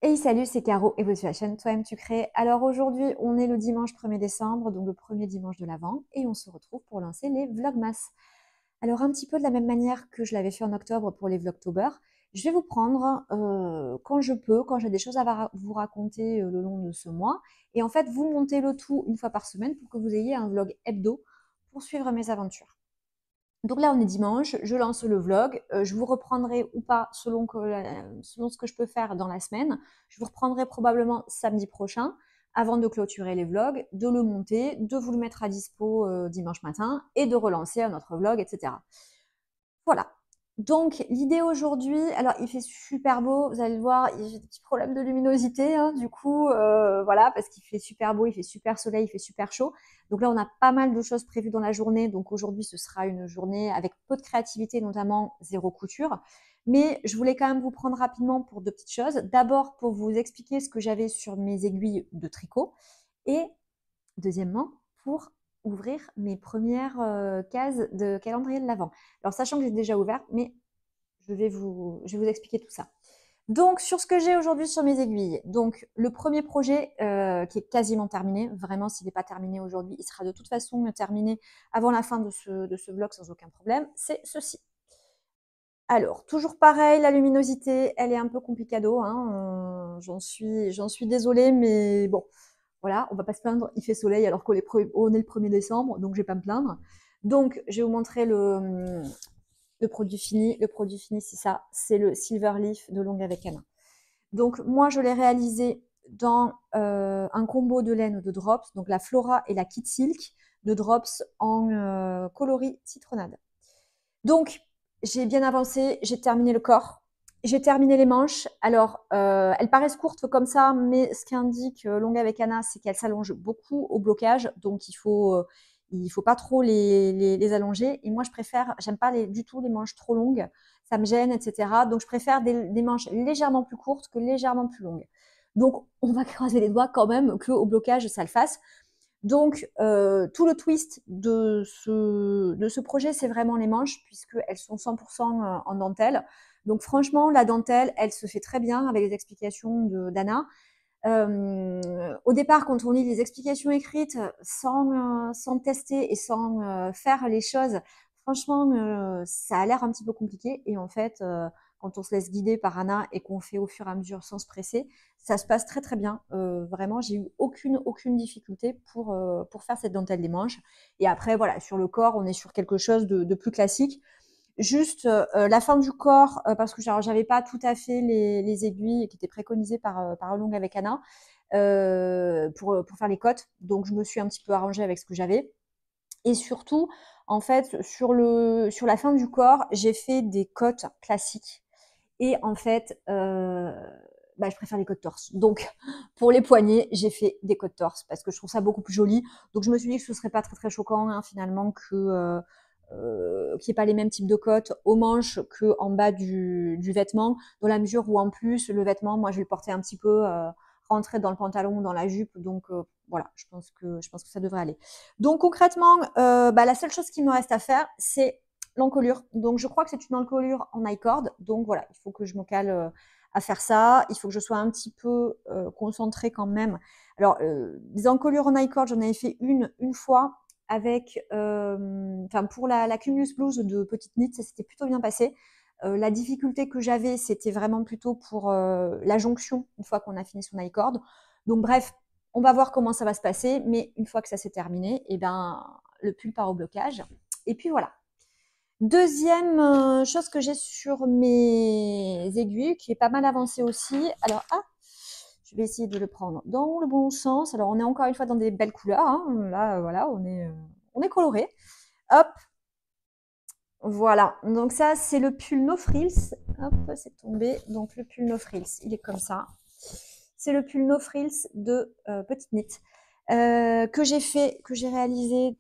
Hey salut, c'est Caro et votre chaîne Toi-même tu crées. Alors aujourd'hui, on est le dimanche 1er décembre, donc le premier dimanche de l'Avent, et on se retrouve pour lancer les Vlogmas. Alors un petit peu de la même manière que je l'avais fait en octobre pour les Vlogtober, je vais vous prendre quand je peux, quand j'ai des choses à vous raconter le long de ce mois, et en fait vous montez le tout une fois par semaine pour que vous ayez un vlog hebdo pour suivre mes aventures. Donc là, on est dimanche, je lance le vlog, je vous reprendrai ou pas selon ce que je peux faire dans la semaine. Je vous reprendrai probablement samedi prochain avant de clôturer les vlogs, de le monter, de vous le mettre à dispo dimanche matin et de relancer un autre vlog, etc. Voilà. Donc l'idée aujourd'hui, alors il fait super beau, vous allez le voir, j'ai des petits problèmes de luminosité, hein, du coup, voilà, parce qu'il fait super beau, il fait super soleil, il fait super chaud. Donc là, on a pas mal de choses prévues dans la journée, donc aujourd'hui, ce sera une journée avec peu de créativité, notamment zéro couture. Mais je voulais quand même vous prendre rapidement pour deux petites choses. D'abord, pour vous expliquer ce que j'avais sur mes aiguilles de tricot, et deuxièmement, pour ouvrir mes premières cases de calendrier de l'Avent. Alors, sachant que j'ai déjà ouvert, mais je vais vous expliquer tout ça. Donc, sur ce que j'ai aujourd'hui sur mes aiguilles, donc le premier projet qui est quasiment terminé, vraiment s'il n'est pas terminé aujourd'hui, il sera de toute façon terminé avant la fin de ce vlog sans aucun problème, c'est ceci. Alors, toujours pareil, la luminosité, elle est un peu complicado, hein, j'en suis désolée, mais bon, voilà, on va pas se plaindre, il fait soleil alors qu'on est le 1er décembre, donc je vais pas me plaindre. Donc, je vais vous montrer le produit fini. Le produit fini, c'est ça, c'est le Silver Leaf de Longue avec Anna. Donc, moi, je l'ai réalisé dans un combo de laine de drops, donc la Flora et la Kit Silk de drops en coloris citronnade. Donc, j'ai bien avancé, j'ai terminé le corps, j'ai terminé les manches. Alors, elles paraissent courtes comme ça, mais ce qu'indique Longue avec Anna, c'est qu'elles s'allongent beaucoup au blocage, donc il faut pas trop les allonger. Et moi, je préfère, j'aime pas du tout les manches trop longues, ça me gêne, etc. Donc, je préfère des manches légèrement plus courtes que légèrement plus longues. Donc, on va croiser les doigts quand même qu'au blocage, ça le fasse. Donc, tout le twist de ce projet, c'est vraiment les manches, puisqu'elles sont 100% en dentelle. Donc, franchement, la dentelle, elle se fait très bien avec les explications d'Anna. Au départ, quand on lit les explications écrites sans tester et sans faire les choses, franchement, ça a l'air un petit peu compliqué. Et en fait, quand on se laisse guider par Anna et qu'on fait au fur et à mesure sans se presser, ça se passe très très bien. Vraiment, j'ai eu aucune difficulté pour faire cette dentelle des manches. Et après, voilà, sur le corps, on est sur quelque chose de plus classique. Juste la fin du corps, parce que j'avais pas tout à fait les aiguilles qui étaient préconisées par Longue avec Anna pour faire les côtes. Donc, je me suis un petit peu arrangée avec ce que j'avais. Et surtout, en fait, sur la fin du corps, j'ai fait des côtes classiques. Et en fait, je préfère les côtes torse. Donc, pour les poignets, j'ai fait des côtes torse parce que je trouve ça beaucoup plus joli. Donc, je me suis dit que ce serait pas très très choquant hein, finalement qu'il n'y ait pas les mêmes types de côtes aux manches qu'en bas du vêtement, dans la mesure où en plus le vêtement, moi je vais le porter un petit peu rentré dans le pantalon, dans la jupe, donc voilà, je pense que ça devrait aller. Donc concrètement, la seule chose qui me reste à faire, c'est l'encolure. Donc je crois que c'est une encolure en I-cord, donc voilà, il faut que je me cale à faire ça, il faut que je sois un petit peu concentrée quand même. Alors, des encolures en I-cord, j'en avais fait une fois, avec, pour la Cumulus Blues de Petite Knit, ça s'était plutôt bien passé. La difficulté que j'avais, c'était vraiment plutôt pour la jonction, une fois qu'on a fini son I-cord. Donc bref, on va voir comment ça va se passer, mais une fois que ça s'est terminé, et ben, le pull part au blocage. Et puis voilà. Deuxième chose que j'ai sur mes aiguilles, qui est pas mal avancée aussi. Alors, je vais essayer de le prendre dans le bon sens. Alors, on est encore une fois dans des belles couleurs. Hein. Là, voilà, on est coloré. Hop, voilà. Donc ça, c'est le pull No Frills. Hop, c'est tombé. Donc le pull No Frills, il est comme ça. C'est le pull No Frills de Petite Knit. Que j'ai réalisé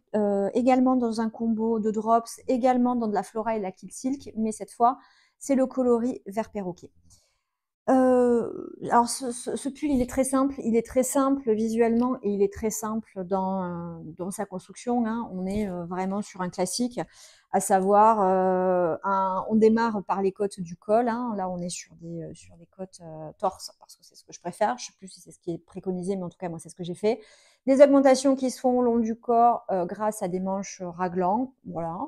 également dans un combo de drops, également dans de la Flora et la Kid Silk, mais cette fois, c'est le coloris vert perroquet. Alors ce pull, il est très simple visuellement et il est très simple dans sa construction, hein. On est vraiment sur un classique, à savoir on démarre par les côtes du col, hein. Là, on est sur des côtes torse parce que c'est ce que je préfère. Je ne sais plus si c'est ce qui est préconisé, mais en tout cas, moi, c'est ce que j'ai fait. Des augmentations qui se font au long du corps grâce à des manches raglantes, voilà.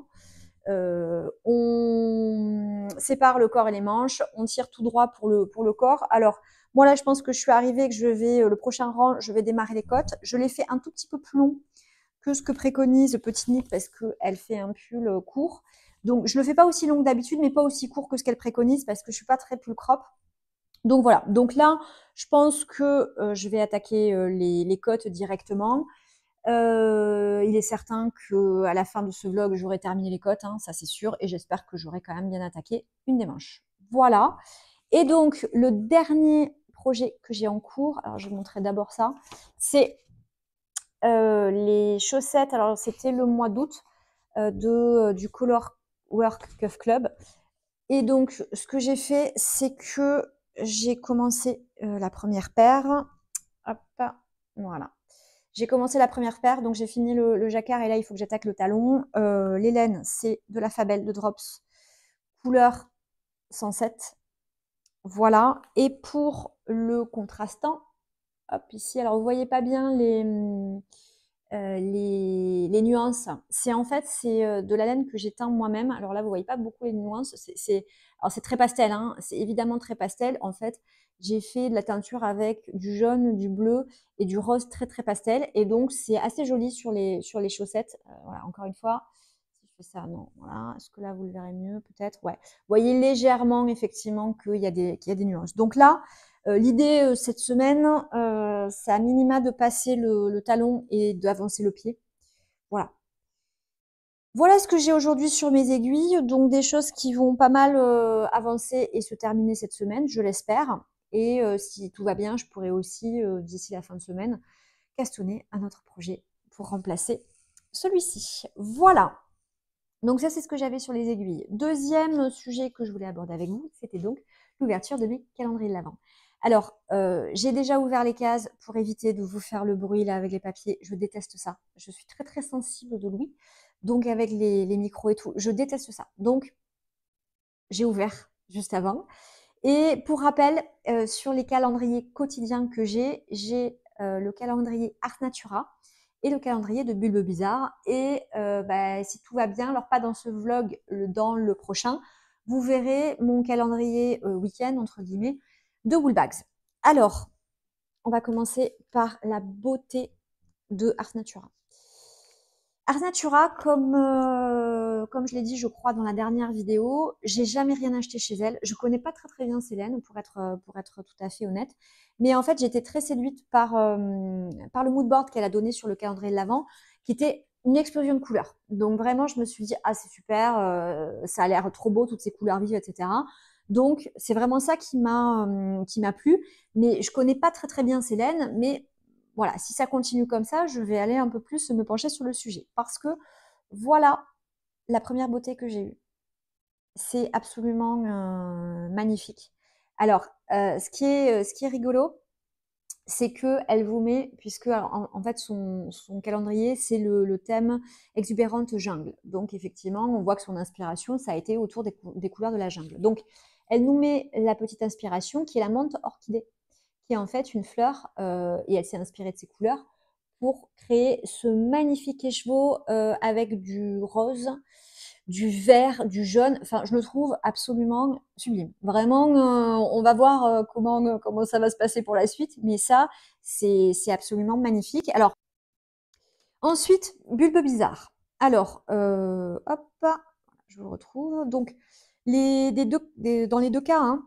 On sépare le corps et les manches, on tire tout droit pour le corps. Alors, moi là, je pense que je suis arrivée, que je vais, le prochain rang, je vais démarrer les côtes. Je l'ai fait un tout petit peu plus long que ce que préconise Petite Nick parce qu'elle fait un pull court. Donc, je le fais pas aussi long que d'habitude, mais pas aussi court que ce qu'elle préconise parce que je suis pas très pull crop. Donc voilà. Donc là, je pense que je vais attaquer les côtes directement. Il est certain qu'à la fin de ce vlog, j'aurai terminé les côtes, hein, ça c'est sûr, et j'espère que j'aurai quand même bien attaqué une des manches. Voilà. Et donc, le dernier projet que j'ai en cours, alors je vais vous montrer d'abord ça, c'est les chaussettes. Alors, c'était le mois d'août du Color Work Cuff Club. Et donc, ce que j'ai fait, c'est que j'ai commencé la première paire. Hop, voilà. J'ai commencé la première paire, donc j'ai fini le jacquard et là, il faut que j'attaque le talon. Les laines, c'est de la Fabel de Drops, couleur 107. Voilà. Et pour le contrastant, hop, ici, alors vous voyez pas bien les nuances. C'est en fait, c'est de la laine que j'ai teint moi-même. Alors là, vous voyez pas beaucoup les nuances. Alors c'est très pastel, hein. C'est évidemment très pastel. En fait, j'ai fait de la teinture avec du jaune, du bleu et du rose très très pastel. Et donc, c'est assez joli sur les chaussettes. Voilà, encore une fois, si je fais ça, non, voilà. Est-ce que là, vous le verrez mieux peut-être? Ouais. Vous voyez légèrement, effectivement, qu'il y a des nuances. Donc là, l'idée cette semaine, c'est à minima de passer le talon et d'avancer le pied. Voilà. Voilà ce que j'ai aujourd'hui sur mes aiguilles. Donc des choses qui vont pas mal avancer et se terminer cette semaine, je l'espère. Et si tout va bien, je pourrai aussi, d'ici la fin de semaine, castonner un autre projet pour remplacer celui-ci. Voilà. Donc ça, c'est ce que j'avais sur les aiguilles. Deuxième sujet que je voulais aborder avec vous, c'était donc l'ouverture de mes calendriers de l'Avent. Alors, j'ai déjà ouvert les cases pour éviter de vous faire le bruit là avec les papiers. Je déteste ça. Je suis très très sensible de l'ouïe. Donc avec les micros et tout, je déteste ça. Donc, j'ai ouvert juste avant. Et pour rappel, sur les calendriers quotidiens que j'ai le calendrier Art Natura et le calendrier de Bulbe Bizarre. Et si tout va bien, alors pas dans ce vlog, dans le prochain, vous verrez mon calendrier week-end, entre guillemets, de Woolbags. Alors, on va commencer par la beauté de Art Natura. Art Natura, comme je l'ai dit, je crois, dans la dernière vidéo, j'ai jamais rien acheté chez elle. Je connais pas très très bien Célène, pour être tout à fait honnête. Mais en fait, j'ai été très séduite par le mood board qu'elle a donné sur le calendrier de l'Avent, qui était une explosion de couleurs. Donc vraiment, je me suis dit, ah c'est super, ça a l'air trop beau, toutes ces couleurs vives, etc. Donc c'est vraiment ça qui m'a plu. Mais je connais pas très très bien Célène, mais voilà, si ça continue comme ça, je vais aller un peu plus me pencher sur le sujet. Parce que voilà la première beauté que j'ai eue. C'est absolument magnifique. Alors, ce qui est rigolo, c'est qu'elle vous met, puisque en fait son calendrier, c'est le thème exubérante jungle. Donc effectivement, on voit que son inspiration, ça a été autour des couleurs de la jungle. Donc, elle nous met la petite inspiration qui est la menthe orchidée, qui est en fait une fleur, et elle s'est inspirée de ces couleurs pour créer ce magnifique écheveau avec du rose, du vert, du jaune. Enfin, je le trouve absolument sublime. Vraiment, on va voir comment ça va se passer pour la suite, mais ça, c'est absolument magnifique. Alors, ensuite, Bulbe Bizarre. Alors, hop, je vous retrouve. Donc, dans les deux cas, hein,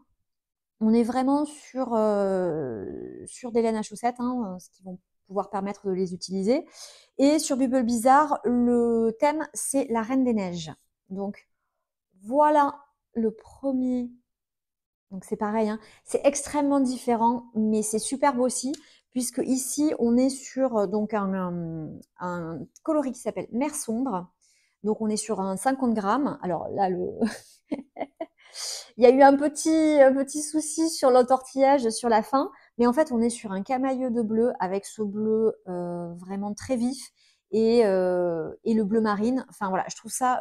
on est vraiment sur des laines à chaussettes, hein, ce qui vont pouvoir permettre de les utiliser. Et sur Bubble Bizarre, le thème, c'est la Reine des Neiges. Donc, voilà le premier. Donc, c'est pareil, hein, c'est extrêmement différent, mais c'est superbe aussi, puisque ici, on est sur donc un coloris qui s'appelle Mer Sombre. Donc, on est sur un 50 grammes. Alors là, Il y a eu un petit souci sur l'entortillage sur la fin, mais en fait, on est sur un camailleux de bleu avec ce bleu vraiment très vif et le bleu marine. Enfin voilà, je trouve ça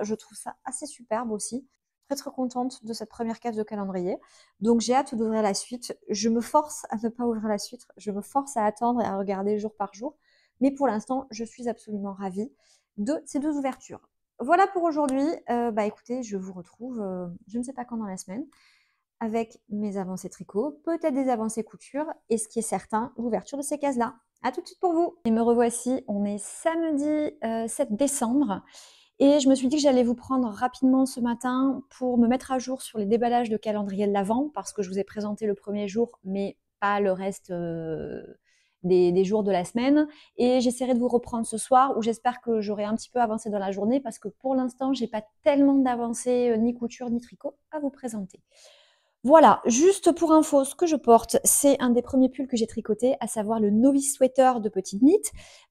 assez superbe aussi. Très très contente de cette première case de calendrier. Donc j'ai hâte d'ouvrir la suite. Je me force à ne pas ouvrir la suite. Je me force à attendre et à regarder jour par jour. Mais pour l'instant, je suis absolument ravie de ces deux ouvertures. Voilà pour aujourd'hui. Bah écoutez, je vous retrouve, je ne sais pas quand dans la semaine, avec mes avancées tricot, peut-être des avancées couture, et ce qui est certain, l'ouverture de ces cases-là. À tout de suite pour vous. Et me revoici, on est samedi 7 décembre, et je me suis dit que j'allais vous prendre rapidement ce matin pour me mettre à jour sur les déballages de calendrier de l'Avent, parce que je vous ai présenté le premier jour, mais pas le reste des jours de la semaine. Et j'essaierai de vous reprendre ce soir, où j'espère que j'aurai un petit peu avancé dans la journée, parce que pour l'instant, j'ai pas tellement d'avancées ni couture ni tricot à vous présenter. Voilà, juste pour info, ce que je porte, c'est un des premiers pulls que j'ai tricoté, à savoir le Novice Sweater de Petite Knit,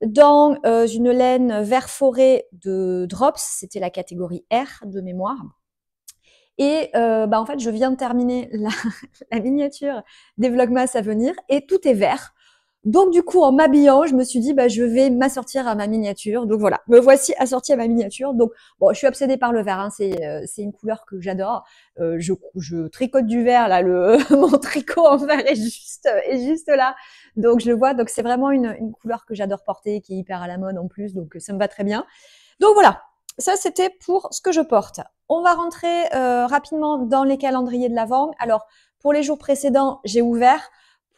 dans une laine vert forêt de Drops, c'était la catégorie R de mémoire. Et bah en fait, je viens de terminer la miniature des Vlogmas à venir, et tout est vert. Donc du coup, en m'habillant, je me suis dit, bah, je vais m'assortir à ma miniature. Donc voilà, me voici assortie à ma miniature. Donc bon, je suis obsédée par le vert, hein. C'est une couleur que j'adore. Je tricote du vert, là, mon tricot en vert est juste là. Donc je le vois, donc c'est vraiment une couleur que j'adore porter, qui est hyper à la mode en plus, donc ça me va très bien. Donc voilà, ça c'était pour ce que je porte. On va rentrer rapidement dans les calendriers de l'Avent. Alors, pour les jours précédents, j'ai ouvert.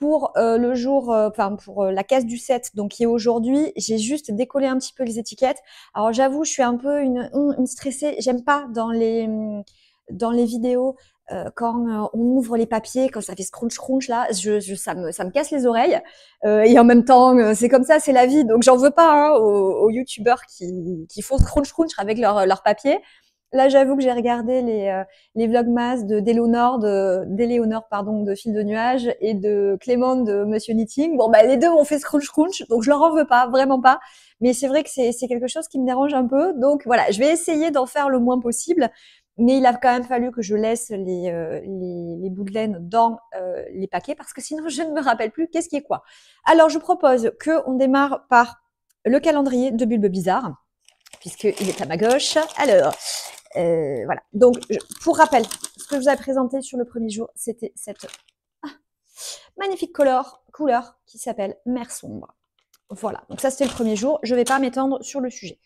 Pour le jour, pour la case du 7, donc qui est aujourd'hui, j'ai juste décollé un petit peu les étiquettes. Alors j'avoue, je suis un peu une stressée. J'aime pas dans les vidéos quand on ouvre les papiers, quand ça fait scrunch crunch là, ça me casse les oreilles. Et en même temps, c'est comme ça, c'est la vie. Donc j'en veux pas hein, aux youtubeurs qui font scrunch crunch avec leur papier. Là, j'avoue que j'ai regardé les vlogmas d'Éléonore, de Fil de Nuages, et de Clément de Monsieur Knitting. Bon, bah, les deux ont fait scrunch crunch, donc je leur en veux pas, vraiment pas. Mais c'est vrai que c'est quelque chose qui me dérange un peu. Donc voilà, je vais essayer d'en faire le moins possible. Mais il a quand même fallu que je laisse les bouts de laine dans les paquets, parce que sinon je ne me rappelle plus qu'est-ce qui est quoi. Alors, je propose qu'on démarre par le calendrier de Bulbe Bizarre, puisqu'il est à ma gauche. Alors, voilà. Donc, pour rappel, ce que je vous ai présenté sur le premier jour, c'était cette magnifique couleur qui s'appelle Mer Sombre. Voilà. Donc ça, c'était le premier jour. Je ne vais pas m'étendre sur le sujet.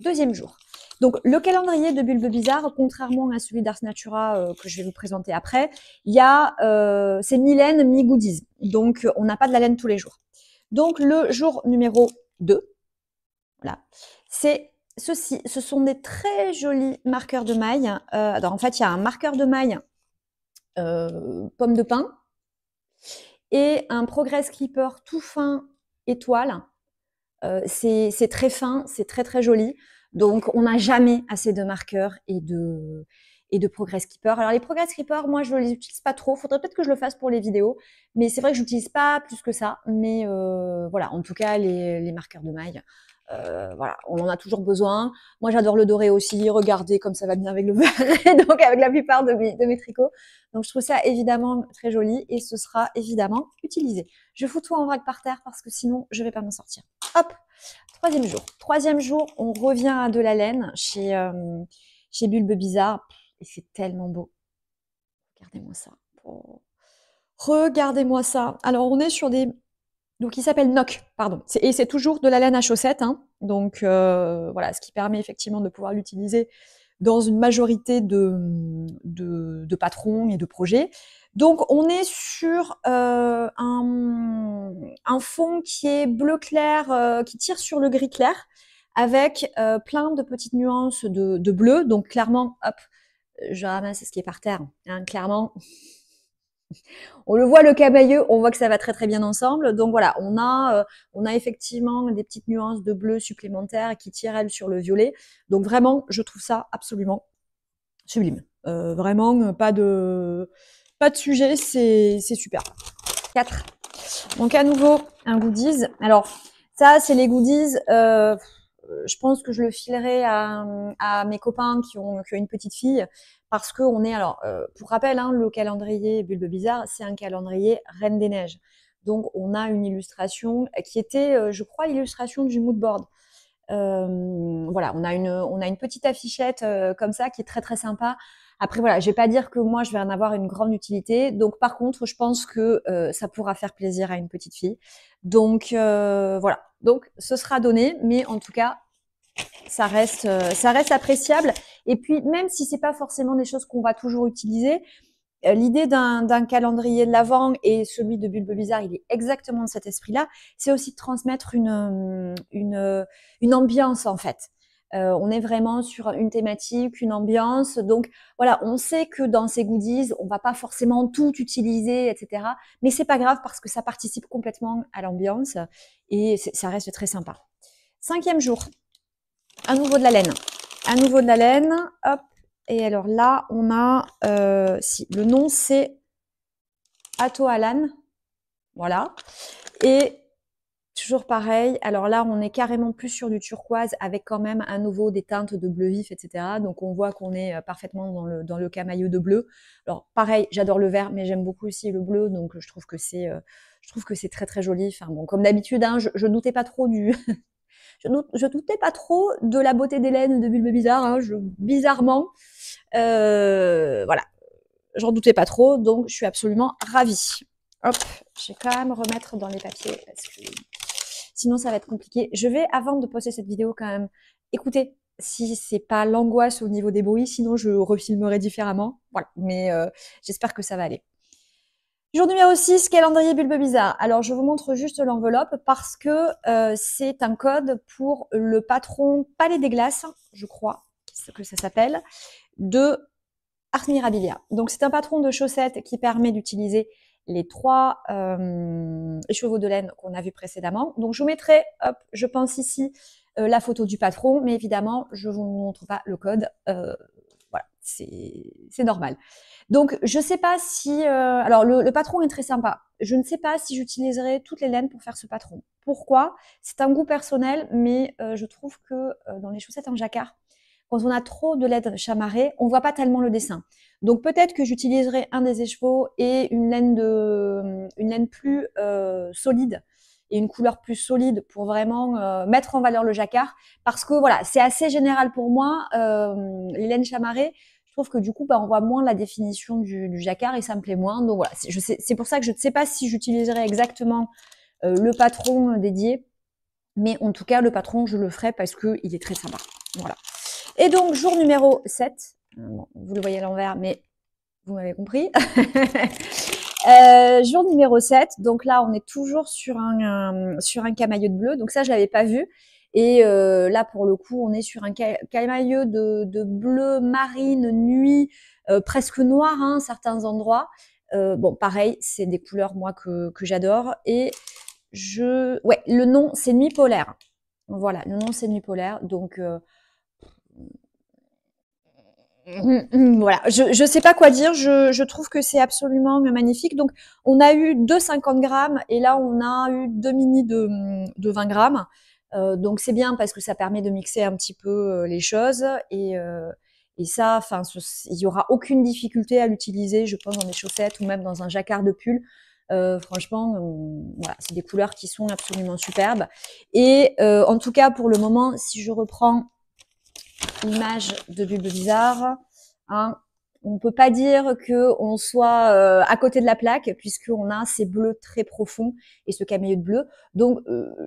Deuxième jour. Donc, le calendrier de Bulbe Bizarre, contrairement à celui d'Ars Natura que je vais vous présenter après, c'est mi-laine, mi-goodies. Donc, on n'a pas de la laine tous les jours. Donc, le jour numéro 2, voilà, c'est ceci. Ce sont des très jolis marqueurs de maille. Alors, en fait, il y a un marqueur de maille pomme de pin et un Progress Clipper tout fin étoile. C'est très fin, c'est très très joli. Donc, on n'a jamais assez de marqueurs et de Progress Clipper. Alors, les Progress Clipper, moi, je ne les utilise pas trop. Faudrait peut-être que je le fasse pour les vidéos. Mais c'est vrai que je n'utilise pas plus que ça. Mais voilà, en tout cas, les marqueurs de maille, voilà, on en a toujours besoin. Moi, j'adore le doré aussi. Regardez comme ça va bien avec le vert et donc avec la plupart de mes tricots. Donc, je trouve ça évidemment très joli et ce sera évidemment utilisé. Je fous tout en vrac par terre parce que sinon, je ne vais pas m'en sortir. Hop, troisième jour. Troisième jour, on revient à de la laine chez Bulbe Bizarre. Et c'est tellement beau. Regardez-moi ça. Oh. Regardez-moi ça. Alors, on est sur des... Donc, il s'appelle Noc, pardon. Et c'est toujours de la laine à chaussettes. Hein. Donc, voilà, ce qui permet effectivement de pouvoir l'utiliser dans une majorité de patrons et de projets. Donc, on est sur un fond qui est bleu clair, qui tire sur le gris clair, avec plein de petites nuances de bleu. Donc, clairement, hop, je ramasse ce qui est par terre. Hein, clairement, on le voit, le camailleux, on voit que ça va très très bien ensemble. Donc voilà, on a effectivement des petites nuances de bleu supplémentaires qui tirent, elles, sur le violet. Donc vraiment, je trouve ça absolument sublime. Vraiment, pas de sujet, c'est super. 4. Donc à nouveau, un goodies. Alors, ça, c'est les goodies. je pense que je le filerai à mes copains qui ont une petite fille, parce qu'on est alors, pour rappel, hein, le calendrier Bulbe Bizarre, c'est un calendrier Reine des Neiges. Donc on a une illustration qui était, je crois, l'illustration du mood board. Voilà, on a une petite affichette comme ça qui est très très sympa. Après voilà, je vais pas dire que moi je vais en avoir une grande utilité. Donc par contre, je pense que ça pourra faire plaisir à une petite fille. Donc voilà. Donc ce sera donné, mais en tout cas ça reste appréciable. Et puis même si c'est pas forcément des choses qu'on va toujours utiliser, l'idée d'un calendrier de l'Avent et celui de Bulbe Bizarre, il est exactement de cet esprit-là. C'est aussi de transmettre une ambiance, en fait. On est vraiment sur une thématique, une ambiance. Donc, voilà, on sait que dans ces goodies, on va pas forcément tout utiliser, etc. Mais c'est pas grave parce que ça participe complètement à l'ambiance et ça reste très sympa. 5e jour, à nouveau de la laine. À nouveau de la laine, hop. Et alors là, on a, si, le nom c'est Atoalan, voilà. Et toujours pareil, alors là, on est carrément plus sur du turquoise avec quand même à nouveau des teintes de bleu vif, etc. Donc on voit qu'on est parfaitement dans le camailleux de bleu. Alors pareil, j'adore le vert, mais j'aime beaucoup aussi le bleu, donc je trouve que c'est très très joli. Enfin bon, comme d'habitude, hein, je doutais pas trop je doutais pas trop de la beauté des laines de Bulbe Bizarre, hein, bizarrement. Voilà, j'en doutais pas trop, donc je suis absolument ravie. Hop, je vais quand même remettre dans les papiers parce que sinon ça va être compliqué. Je vais, avant de poster cette vidéo, quand même écouter si c'est pas l'angoisse au niveau des bruits, sinon je refilmerai différemment. Voilà, mais j'espère que ça va aller. Jour numéro 6, calendrier Bulbe Bizarre. Alors, je vous montre juste l'enveloppe parce que c'est un code pour le patron Palais des Glaces, je crois que ça s'appelle, de Art Mirabilia. Donc, c'est un patron de chaussettes qui permet d'utiliser les 3 chevaux de laine qu'on a vu précédemment. Donc, je vous mettrai, hop, je pense ici, la photo du patron, mais évidemment, je ne vous montre pas le code. Voilà, c'est normal. Donc, je sais pas si... alors, le patron est très sympa. Je ne sais pas si j'utiliserai toutes les laines pour faire ce patron. Pourquoi? C'est un goût personnel, mais je trouve que dans les chaussettes en jacquard, quand on a trop de laine chamarrée, on voit pas tellement le dessin. Donc, peut-être que j'utiliserai un des écheveaux et une laine plus solide et une couleur plus solide pour vraiment mettre en valeur le jacquard. Parce que voilà, c'est assez général pour moi, les laines chamarrées. Je trouve que du coup, on voit moins la définition du jacquard et ça me plaît moins. Donc voilà, c'est pour ça que je ne sais pas si j'utiliserai exactement le patron dédié. Mais en tout cas, le patron, je le ferai parce qu'il est très sympa. Voilà. Et donc, jour numéro 7. Bon, vous le voyez à l'envers, mais vous m'avez compris. Jour numéro 7. Donc là, on est toujours sur un camailleux de bleu. Donc ça, je l'avais pas vu. Et là, pour le coup, on est sur un camailleux de bleu marine nuit, presque noir, hein, certains endroits. Bon, pareil, c'est des couleurs, moi, que j'adore. Et ouais, le nom, c'est Nuit polaire. Voilà, le nom, c'est Nuit polaire. Donc, voilà, je sais pas quoi dire, je trouve que c'est absolument magnifique. Donc, on a eu 2,50 grammes et là, on a eu 2 mini de 20 grammes. Donc, c'est bien parce que ça permet de mixer un petit peu les choses et ça, enfin, il y aura aucune difficulté à l'utiliser, je pense, dans des chaussettes ou même dans un jacquard de pull. Franchement, voilà, c'est des couleurs qui sont absolument superbes. Et en tout cas, pour le moment, si je reprends l'image de Bulbe Bizarre, hein, on ne peut pas dire qu'on soit à côté de la plaque, puisqu'on a ces bleus très profonds et ce camailleux de bleu. Donc,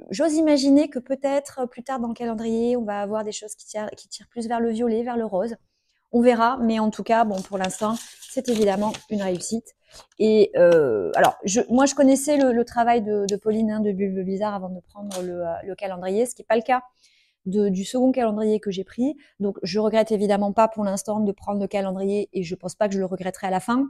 j'ose imaginer que peut-être plus tard dans le calendrier, on va avoir des choses qui tirent plus vers le violet, vers le rose. On verra, mais en tout cas, bon, pour l'instant, c'est évidemment une réussite. Et alors, moi, je connaissais le travail de Pauline, hein, de Bulbe Bizarre avant de prendre le calendrier, ce qui n'est pas le cas du second calendrier que j'ai pris. Donc, je regrette évidemment pas pour l'instant de prendre le calendrier et je pense pas que je le regretterai à la fin.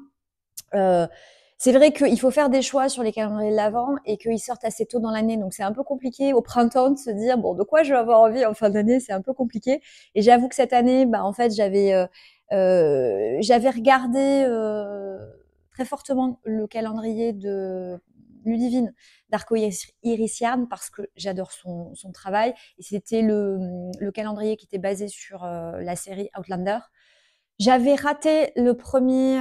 C'est vrai qu'il faut faire des choix sur les calendriers de l'Avent et qu'ils sortent assez tôt dans l'année. Donc, c'est un peu compliqué au printemps de se dire, bon, de quoi je vais avoir envie en fin d'année, c'est un peu compliqué. Et j'avoue que cette année, en fait, j'avais regardé très fortement le calendrier Ludivine d'Arco-Iris Yarn parce que j'adore son travail. Et c'était le calendrier qui était basé sur la série Outlander. J'avais raté le premier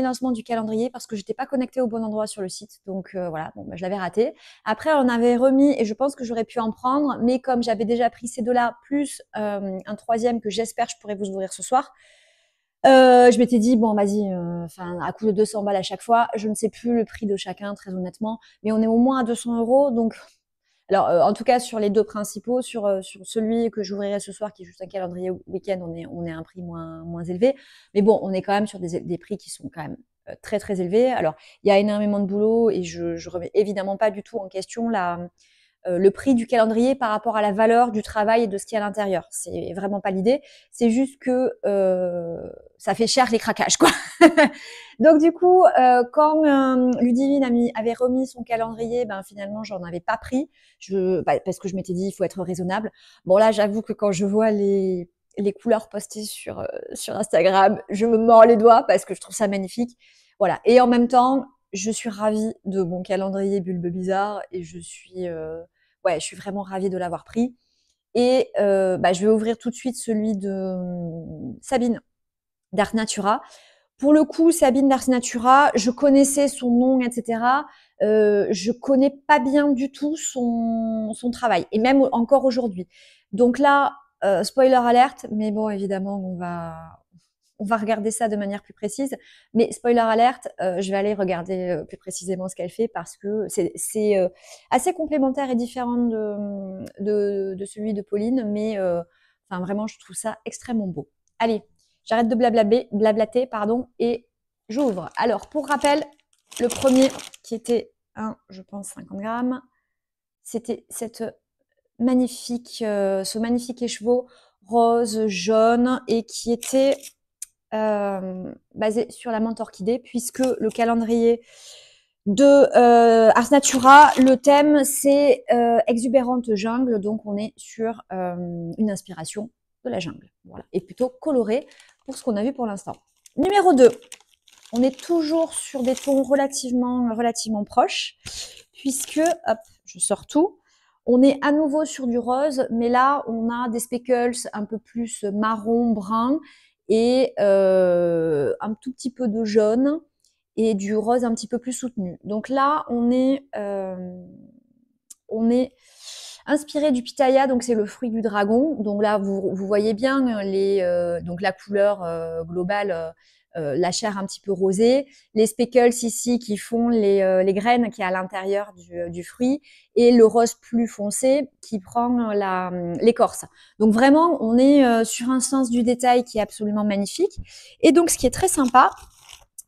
lancement du calendrier parce que j'étais pas connectée au bon endroit sur le site. Donc voilà, bon, bah, je l'avais raté. Après, on avait remis et je pense que j'aurais pu en prendre, mais comme j'avais déjà pris ces deux-là, plus un troisième que j'espère je pourrais vous ouvrir ce soir, je m'étais dit, bon, vas-y, à coût de 200 balles à chaque fois, je ne sais plus le prix de chacun, très honnêtement, mais on est au moins à 200 €. Donc, alors, en tout cas, sur les deux principaux, sur celui que j'ouvrirai ce soir, qui est juste un calendrier week-end, on est à un prix moins élevé. Mais bon, on est quand même sur des prix qui sont quand même très, très élevés. Alors, il y a énormément de boulot et je remets évidemment pas du tout en question le prix du calendrier par rapport à la valeur du travail et de ce qu'il y a à l'intérieur. C'est vraiment pas l'idée. C'est juste que ça fait cher les craquages, quoi. Donc du coup, quand Ludivine avait remis son calendrier, ben finalement j'en avais pas pris. Parce que je m'étais dit il faut être raisonnable. Bon là, j'avoue que quand je vois les couleurs postées sur Instagram, je me mords les doigts parce que je trouve ça magnifique. Voilà. Et en même temps, je suis ravie de mon calendrier Bulbe Bizarre et je suis vraiment ravie de l'avoir pris. Et je vais ouvrir tout de suite celui de Sabine d'Art Natura. Pour le coup, Sabine d'Ars Natura, je connaissais son nom, etc. Je connais pas bien du tout son travail, et même encore aujourd'hui. Donc là, spoiler alerte, mais bon, évidemment, on va regarder ça de manière plus précise. Mais spoiler alerte, je vais aller regarder plus précisément ce qu'elle fait parce que c'est assez complémentaire et différent de celui de Pauline, mais vraiment, je trouve ça extrêmement beau. Allez, j'arrête de blablater, pardon, et j'ouvre. Alors, pour rappel, le premier qui était je pense, 50 grammes, c'était ce magnifique écheveau rose, jaune, et qui était basé sur la menthe orchidée, puisque le calendrier de Ars Natura, le thème c'est exubérante jungle, donc on est sur une inspiration de la jungle, voilà, et plutôt coloré pour ce qu'on a vu pour l'instant. Numéro 2, on est toujours sur des tons relativement proches, puisque, hop, je sors tout, on est à nouveau sur du rose, mais là on a des speckles un peu plus marron, brun, et un tout petit peu de jaune, et du rose un petit peu plus soutenu. Donc là, on est inspiré du pitaya, donc c'est le fruit du dragon. Donc là, vous voyez bien donc la couleur globale, la chair un petit peu rosée, les speckles ici qui font les graines qui est à l'intérieur du fruit, et le rose plus foncé qui prend l'écorce. Donc vraiment, on est sur un sens du détail qui est absolument magnifique. Et donc, ce qui est très sympa,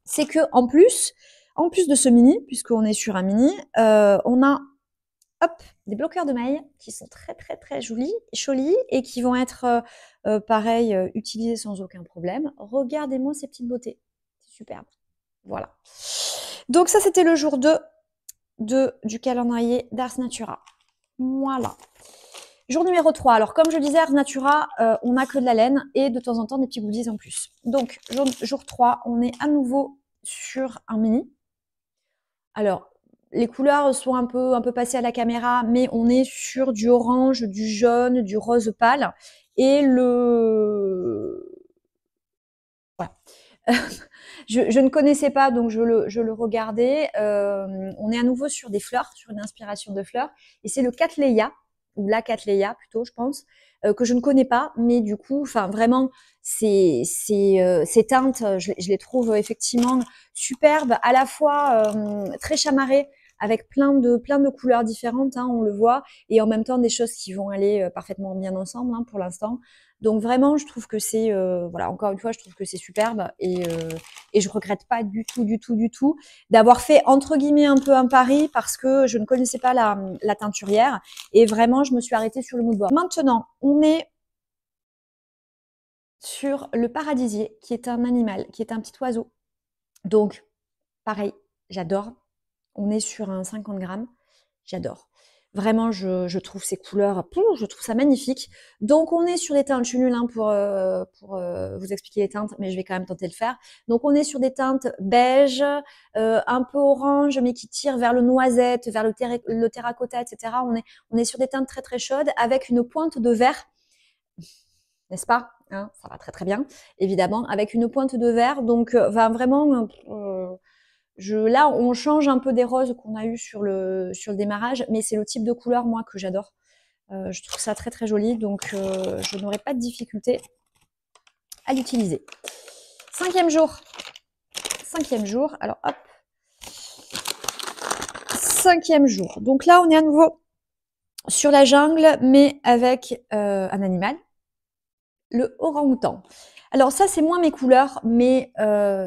c'est que en plus de ce mini, puisqu'on est sur un mini, on a des bloqueurs de mailles qui sont très très très jolis et qui vont être pareil, utilisés sans aucun problème. Regardez-moi ces petites beautés, c'est superbe. Voilà. Donc ça, c'était le jour 2 du calendrier d'Ars Natura. Voilà. Jour numéro 3. Alors, comme je disais, Ars Natura, on n'a que de la laine et de temps en temps des petits goodies en plus. Donc, jour 3, on est à nouveau sur un mini. Alors, les couleurs sont un peu passées à la caméra, mais on est sur du orange, du jaune, du rose pâle. Et voilà. Je ne connaissais pas, donc je le regardais. On est à nouveau sur des fleurs, sur une inspiration de fleurs. Et c'est le Cattleya, ou la Cattleya plutôt, je pense, que je ne connais pas. Mais du coup, vraiment, ces teintes, je les trouve effectivement superbes, à la fois très chamarrées, avec plein de couleurs différentes, on le voit, et en même temps des choses qui vont aller parfaitement bien ensemble pour l'instant. Donc vraiment, je trouve que c'est, encore une fois, je trouve que c'est superbe, et je regrette pas du tout d'avoir fait entre guillemets un peu un pari, parce que je ne connaissais pas la teinturière, et vraiment je me suis arrêtée sur le mood board. Maintenant, on est sur le paradisier, qui est un animal, qui est un petit oiseau. Donc pareil, j'adore. On est sur un 50 grammes, j'adore. Vraiment, je trouve ces couleurs, je trouve ça magnifique. Donc, on est sur des teintes, je suis nulle hein, pour vous expliquer les teintes, mais je vais quand même tenter de le faire. Donc, on est sur des teintes beige, un peu orange, mais qui tirent vers le noisette, vers le terracotta, etc. On est sur des teintes très très chaudes avec une pointe de vert, n'est-ce pas hein, ça va très très bien, évidemment, avec une pointe de vert. Donc, vraiment... là, on change un peu des roses qu'on a eu sur le démarrage, mais c'est le type de couleur, moi, que j'adore. Je trouve ça très très joli, donc je n'aurai pas de difficulté à l'utiliser. Cinquième jour. Cinquième jour. Alors, hop. Cinquième jour. Donc là, on est à nouveau sur la jungle, mais avec un animal, le orang-outan. Alors ça, c'est moins mes couleurs, mais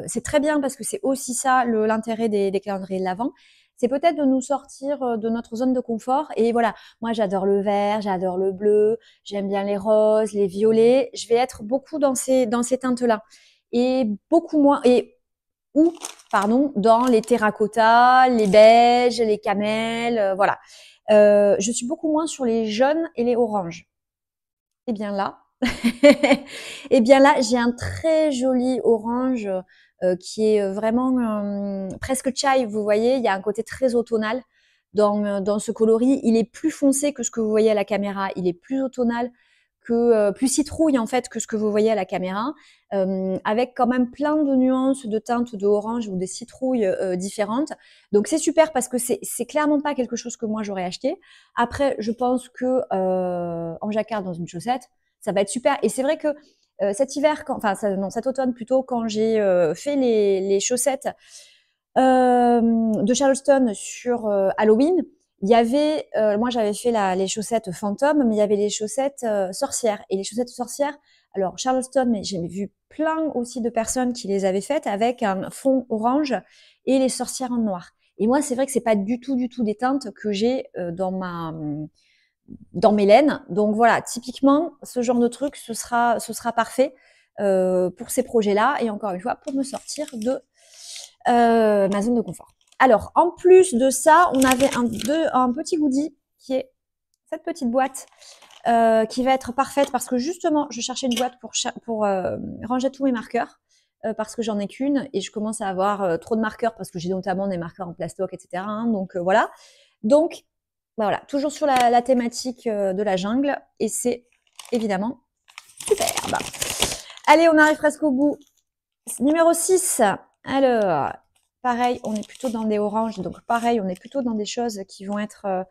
c'est très bien parce que c'est aussi ça l'intérêt des calendriers de l'Avent. C'est peut-être de nous sortir de notre zone de confort. Et voilà, moi j'adore le vert, j'adore le bleu, j'aime bien les roses, les violets. Je vais être beaucoup dans ces teintes-là. Et beaucoup moins, pardon, dans les terracottas, les beiges, les camels, voilà. Je suis beaucoup moins sur les jaunes et les oranges. Et bien là, et bien là, j'ai un très joli orange qui est vraiment presque chai, vous voyez, il y a un côté très automnal dans ce coloris. Il est plus foncé que ce que vous voyez à la caméra, il est plus automnal plus citrouille en fait que ce que vous voyez à la caméra, avec quand même plein de nuances de teintes de orange ou de citrouilles différentes. Donc c'est super parce que c'est clairement pas quelque chose que moi j'aurais acheté. Après, je pense que en jacquard dans une chaussette, ça va être super. Et c'est vrai que cet hiver, cet automne plutôt, quand j'ai fait les chaussettes de Charleston sur Halloween, il y avait, moi j'avais fait les chaussettes fantômes, mais il y avait les chaussettes sorcières. Et les chaussettes sorcières, alors Charleston, mais j'ai vu plein aussi de personnes qui les avaient faites avec un fond orange et les sorcières en noir. Et moi, c'est vrai que c'est pas du tout des teintes que j'ai dans mes laines. Donc voilà, typiquement, ce genre de truc, ce sera parfait pour ces projets-là. Et encore une fois, pour me sortir de ma zone de confort. Alors, en plus de ça, on avait un petit goodie qui est cette petite boîte qui va être parfaite parce que justement, je cherchais une boîte pour ranger tous mes marqueurs parce que j'en ai qu'une et je commence à avoir trop de marqueurs parce que j'ai notamment des marqueurs en plastoc, etc. Hein, donc voilà. Donc, voilà, toujours sur la thématique de la jungle et c'est évidemment superbe. Allez, on arrive presque au bout. Numéro 6. Alors, pareil, on est plutôt dans des oranges, donc pareil, on est plutôt dans des choses qui vont être,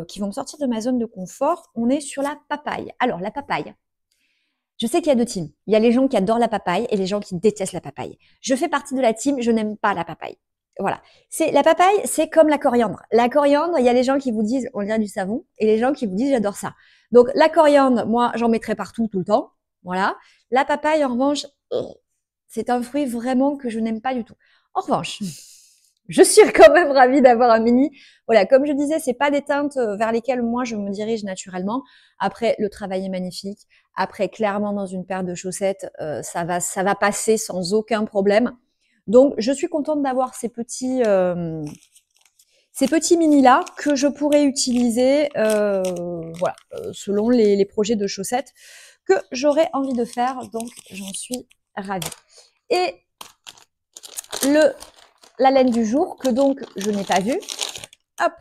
qui vont me sortir de ma zone de confort. On est sur la papaye. Alors, la papaye, je sais qu'il y a deux teams. Il y a les gens qui adorent la papaye et les gens qui détestent la papaye. Je fais partie de la team, je n'aime pas la papaye. Voilà. La papaye, c'est comme la coriandre. La coriandre, il y a les gens qui vous disent, on dirait du savon, et les gens qui vous disent, j'adore ça. Donc, la coriandre, moi, j'en mettrai partout, tout le temps. Voilà. La papaye, en revanche, c'est un fruit vraiment que je n'aime pas du tout. En revanche, je suis quand même ravie d'avoir un mini. Voilà, comme je disais, c'est pas des teintes vers lesquelles moi je me dirige naturellement. Après, le travail est magnifique. Après, clairement, dans une paire de chaussettes, ça va passer sans aucun problème. Donc, je suis contente d'avoir ces petits mini-là que je pourrais utiliser voilà, selon les projets de chaussettes que j'aurais envie de faire. Donc, j'en suis ravie. Et la laine du jour que donc je n'ai pas vue. Hop,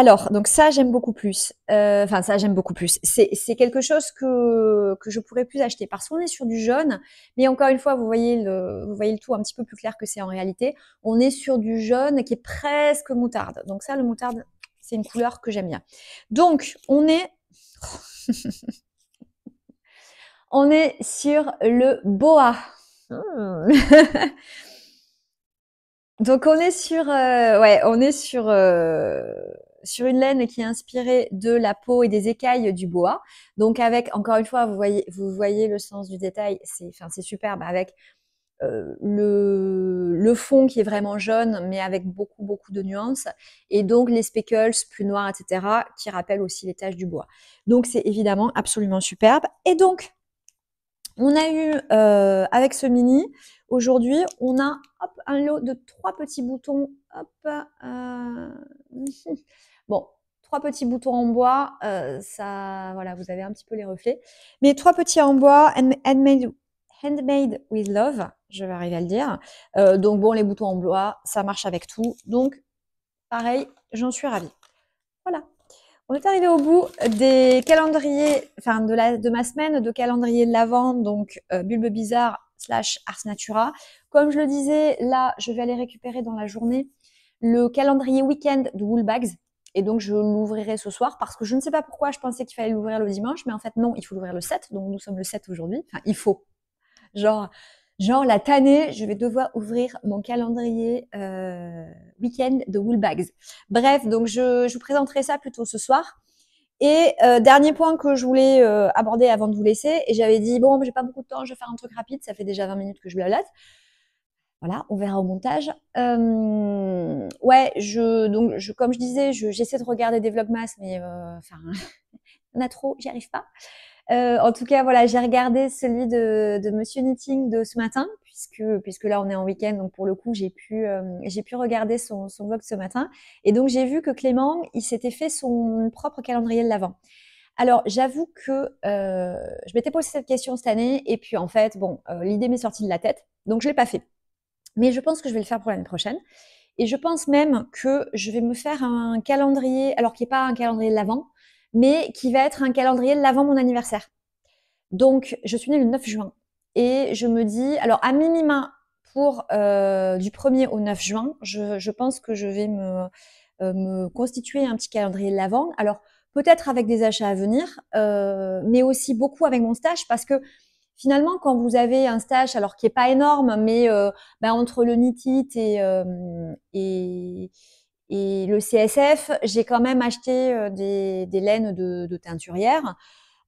alors, donc ça, j'aime beaucoup plus. Enfin, ça, j'aime beaucoup plus. C'est quelque chose que je pourrais plus acheter parce qu'on est sur du jaune. Mais encore une fois, vous voyez le tout un petit peu plus clair que c'est en réalité. On est sur du jaune qui est presque moutarde. Donc ça, le moutarde, c'est une couleur que j'aime bien. Donc, on est... on est sur le boa. Donc on est sur une laine qui est inspirée de la peau et des écailles du boa. Donc avec, encore une fois, vous voyez le sens du détail, c'est superbe avec le fond qui est vraiment jaune, mais avec beaucoup de nuances. Et donc les speckles plus noirs, etc., qui rappellent aussi les taches du bois. Donc c'est évidemment absolument superbe. Et donc, On a eu, avec ce mini, aujourd'hui, on a hop, un lot de 3 petits boutons, hop, bon, 3 petits boutons en bois, ça voilà, vous avez un petit peu les reflets. Mais 3 petits en bois, handmade with love, je vais arriver à le dire. Donc bon, les boutons en bois, ça marche avec tout. Donc pareil, j'en suis ravie. Voilà. On est arrivé au bout des calendriers, enfin de ma semaine de calendrier de l'Avent, donc Bulbe Bizarre / Ars Natura. Comme je le disais, là, je vais aller récupérer dans la journée le calendrier week-end de Woolbags. Et donc, je l'ouvrirai ce soir parce que je ne sais pas pourquoi je pensais qu'il fallait l'ouvrir le dimanche, mais en fait, non, il faut l'ouvrir le 7. Donc, nous sommes le 7 aujourd'hui. Enfin, il faut. Genre, la tannée, je vais devoir ouvrir mon calendrier week-end de Woolbags. Bref, donc je vous présenterai ça plutôt ce soir. Et dernier point que je voulais aborder avant de vous laisser, et j'avais dit, bon, j'ai pas beaucoup de temps, je vais faire un truc rapide, ça fait déjà 20 minutes que je blablate. Voilà, on verra au montage. Ouais, comme je disais, j'essaie de regarder des vlogmas, mais enfin, il y en a trop, j'y arrive pas. En tout cas, voilà, j'ai regardé celui de Monsieur Knitting de ce matin, puisque là on est en week-end, donc pour le coup j'ai pu regarder son vlog ce matin. Et donc j'ai vu que Clément, il s'était fait son propre calendrier de l'Avent. Alors j'avoue que je m'étais posé cette question cette année, et puis en fait, bon, l'idée m'est sortie de la tête, donc je l'ai pas fait. Mais je pense que je vais le faire pour l'année prochaine. Et je pense même que je vais me faire un calendrier, alors qui n'est pas un calendrier de l'Avent, mais qui va être un calendrier de l'Avent mon anniversaire. Donc, je suis née le 9 juin. Et je me dis, alors à minima, pour du 1er au 9 juin, je pense que je vais me constituer un petit calendrier de l'Avent. Alors, peut-être avec des achats à venir, mais aussi beaucoup avec mon stage, parce que finalement, quand vous avez un stage, alors qui est pas énorme, mais entre le Knit et le CSF, j'ai quand même acheté des laines de teinturière.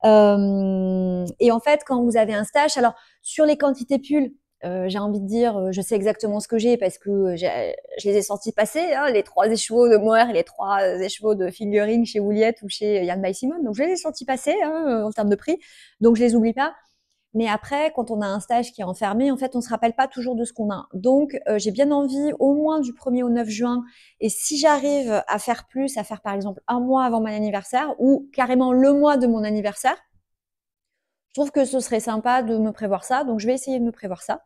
Et en fait, quand vous avez un stage, alors sur les quantités pulls, j'ai envie de dire, je sais exactement ce que j'ai parce que je les ai sentis passer, hein, les 3 écheveaux de Mohair et les 3 écheveaux de fingering chez Wouliette ou chez Yann by Simone. Donc je les ai sentis passer, hein, en termes de prix. Donc je les oublie pas. Mais après, quand on a un stage qui est enfermé, en fait, on se rappelle pas toujours de ce qu'on a. Donc, j'ai bien envie, au moins du 1er au 9 juin, et si j'arrive à faire plus, à faire par exemple un mois avant mon anniversaire, ou carrément le mois de mon anniversaire, je trouve que ce serait sympa de me prévoir ça. Donc, je vais essayer de me prévoir ça.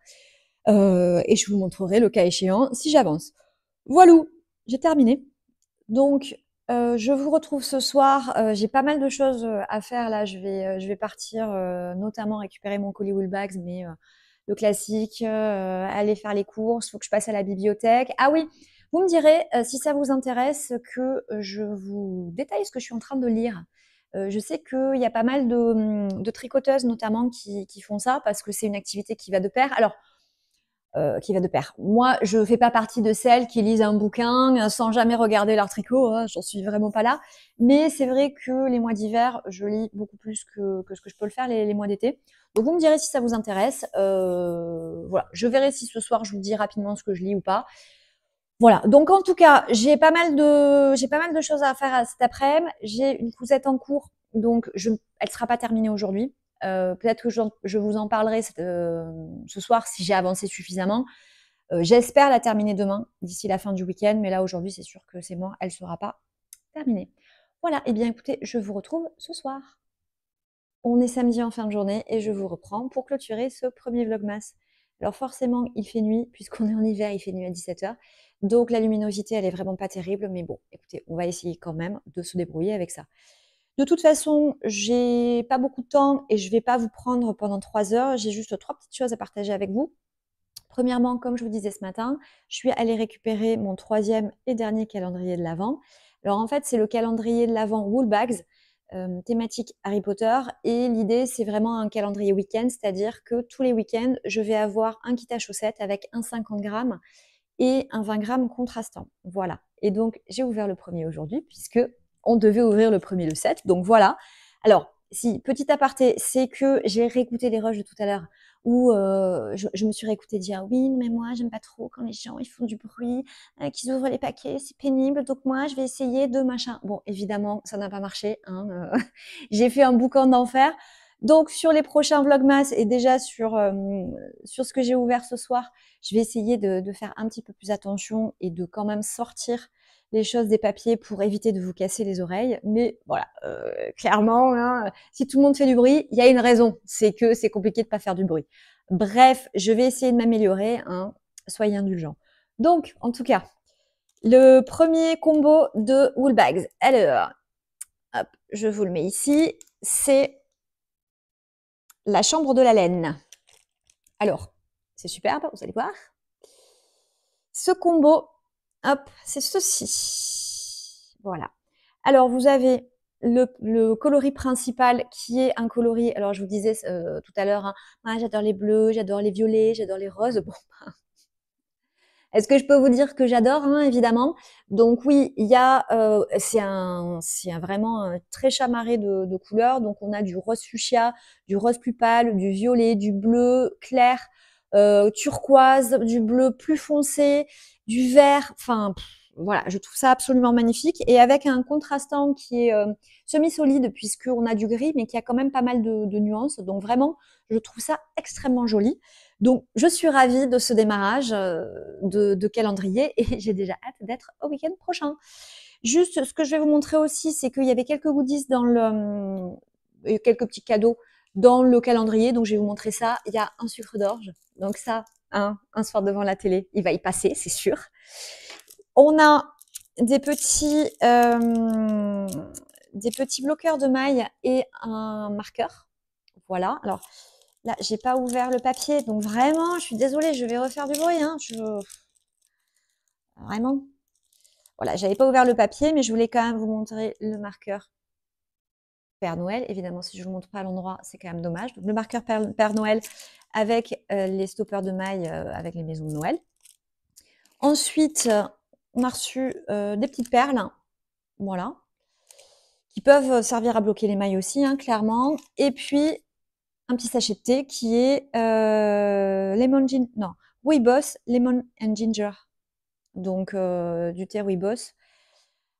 Et je vous montrerai le cas échéant si j'avance. Voilà, j'ai terminé. Donc, je vous retrouve ce soir. J'ai pas mal de choses à faire là. Je vais partir notamment récupérer mon colis Woolbags, mais le classique, aller faire les courses. Il faut que je passe à la bibliothèque. Ah oui, vous me direz si ça vous intéresse que je vous détaille ce que je suis en train de lire. Je sais qu'il y a pas mal de tricoteuses notamment qui font ça parce que c'est une activité qui va de pair. Alors, qui va de pair. Moi, je fais pas partie de celles qui lisent un bouquin sans jamais regarder leur tricot, hein, j'en suis vraiment pas là. Mais c'est vrai que les mois d'hiver, je lis beaucoup plus que ce que je peux le faire les mois d'été. Donc vous me direz si ça vous intéresse. Voilà, je verrai si ce soir je vous dis rapidement ce que je lis ou pas. Voilà. Donc en tout cas, j'ai pas mal de choses à faire cet après-midi. J'ai une cousette en cours, donc elle sera pas terminée aujourd'hui. Peut-être que je vous en parlerai ce soir si j'ai avancé suffisamment. J'espère la terminer demain, d'ici la fin du week-end, mais là aujourd'hui c'est sûr que c'est mort, elle sera pas terminée. Voilà, et bien écoutez, je vous retrouve ce soir. On est samedi en fin de journée et je vous reprends pour clôturer ce premier vlogmas. Alors forcément, il fait nuit, puisqu'on est en hiver, il fait nuit à 17h. Donc la luminosité, elle est vraiment pas terrible, mais bon, écoutez, on va essayer quand même de se débrouiller avec ça. De toute façon, j'ai pas beaucoup de temps et je vais pas vous prendre pendant 3 heures. J'ai juste 3 petites choses à partager avec vous. Premièrement, comme je vous disais ce matin, je suis allée récupérer mon 3e et dernier calendrier de l'Avent. Alors en fait, c'est le calendrier de l'Avent Woolbags, thématique Harry Potter. Et l'idée, c'est vraiment un calendrier week-end, c'est-à-dire que tous les week-ends, je vais avoir un kit à chaussettes avec un 50 grammes et un 20 grammes contrastant. Voilà. Et donc, j'ai ouvert le premier aujourd'hui, puisque on devait ouvrir le premier le 7. Donc voilà. Alors, si, petit aparté, c'est que j'ai réécouté les rushs de tout à l'heure où je me suis réécoutée dire oui, mais moi, j'aime pas trop quand les gens ils font du bruit, qu'ils ouvrent les paquets, c'est pénible. Donc moi, je vais essayer de machin. Bon, évidemment, ça n'a pas marché. Hein, j'ai fait un boucan d'enfer. Donc, sur les prochains Vlogmas et déjà sur ce que j'ai ouvert ce soir, je vais essayer de faire un petit peu plus attention et de quand même sortir les choses des papiers pour éviter de vous casser les oreilles. Mais voilà, clairement, hein, si tout le monde fait du bruit, il y a une raison. C'est que c'est compliqué de pas faire du bruit. Bref, je vais essayer de m'améliorer. Hein, soyez indulgents. Donc, en tout cas, le premier combo de Woolbags. Alors, hop, je vous le mets ici. C'est la chambre de la laine. Alors, c'est superbe, vous allez voir. Ce combo, hop, c'est ceci. Voilà. Alors, vous avez le coloris principal qui est un coloris, alors je vous disais tout à l'heure, hein, j'adore les bleus, j'adore les violets, j'adore les roses. Bon, est-ce que je peux vous dire que j'adore, hein, évidemment. Donc oui, il y a, vraiment un très chamarré de couleurs. Donc on a du rose fuchsia, du rose plus pâle, du violet, du bleu clair, turquoise, du bleu plus foncé, du vert. Enfin, voilà, je trouve ça absolument magnifique. Et avec un contrastant qui est semi-solide puisqu'on a du gris, mais qui a quand même pas mal de nuances. Donc vraiment, je trouve ça extrêmement joli. Donc, je suis ravie de ce démarrage de calendrier et j'ai déjà hâte d'être au week-end prochain. Juste, ce que je vais vous montrer aussi, c'est qu'il y avait quelques goodies dans et quelques petits cadeaux dans le calendrier. Donc, je vais vous montrer ça. Il y a un sucre d'orge. Donc ça, hein, un soir devant la télé, il va y passer, c'est sûr. On a des petits bloqueurs de mailles et un marqueur. Voilà. Alors, là, j'ai pas ouvert le papier, donc vraiment, je suis désolée, je vais refaire du bruit. Hein. Vraiment. Voilà, j'avais pas ouvert le papier, mais je voulais quand même vous montrer le marqueur Père Noël. Évidemment, si je vous montre pas à l'endroit, c'est quand même dommage. Donc, le marqueur Père Noël avec les stoppers de mailles avec les maisons de Noël. Ensuite, on a reçu des petites perles, voilà, qui peuvent servir à bloquer les mailles aussi, hein, clairement. Et puis, un petit sachet de thé qui est Rooibos Lemon and Ginger. Donc du thé Rooibos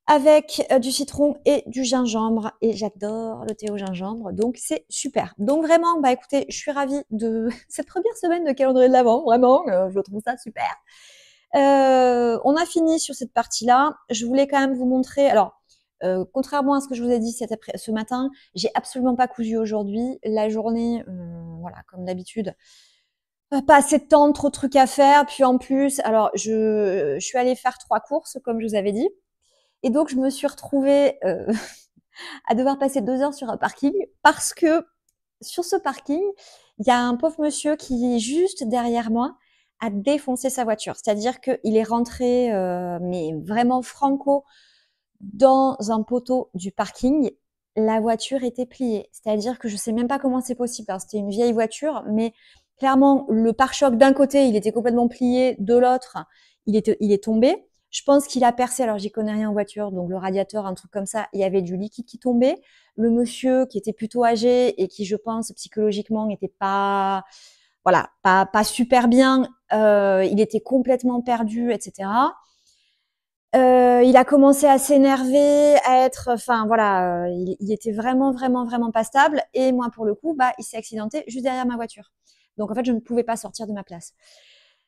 avec du citron et du gingembre. Et j'adore le thé au gingembre, donc c'est super. Donc vraiment, bah écoutez, je suis ravie de cette première semaine de calendrier de l'Avent, vraiment, je trouve ça super. On a fini sur cette partie-là. Je voulais quand même vous montrer, alors contrairement à ce que je vous ai dit ce matin, j'ai absolument pas cousu aujourd'hui. La journée, voilà, comme d'habitude, pas assez de temps, trop de trucs à faire. Puis en plus, alors je suis allée faire 3 courses, comme je vous avais dit. Et donc, je me suis retrouvée à devoir passer 2 heures sur un parking parce que sur ce parking, il y a un pauvre monsieur qui est juste derrière moi a défoncé sa voiture. C'est-à-dire qu'il est rentré, mais vraiment franco dans un poteau du parking. La voiture était pliée. C'est-à-dire que je sais même pas comment c'est possible. Alors, c'était une vieille voiture, mais clairement, le pare-choc d'un côté, il était complètement plié, de l'autre, il est tombé. Je pense qu'il a percé, alors j'y connais rien en voiture, donc le radiateur, un truc comme ça, il y avait du liquide qui tombait. Le monsieur qui était plutôt âgé et qui, je pense, psychologiquement n'était pas, voilà, pas super bien, il était complètement perdu, etc. Il a commencé à s'énerver, à être, enfin voilà, il était vraiment, vraiment, vraiment pas stable. Et moi, pour le coup, bah, il s'est accidenté juste derrière ma voiture. Donc en fait, je ne pouvais pas sortir de ma place.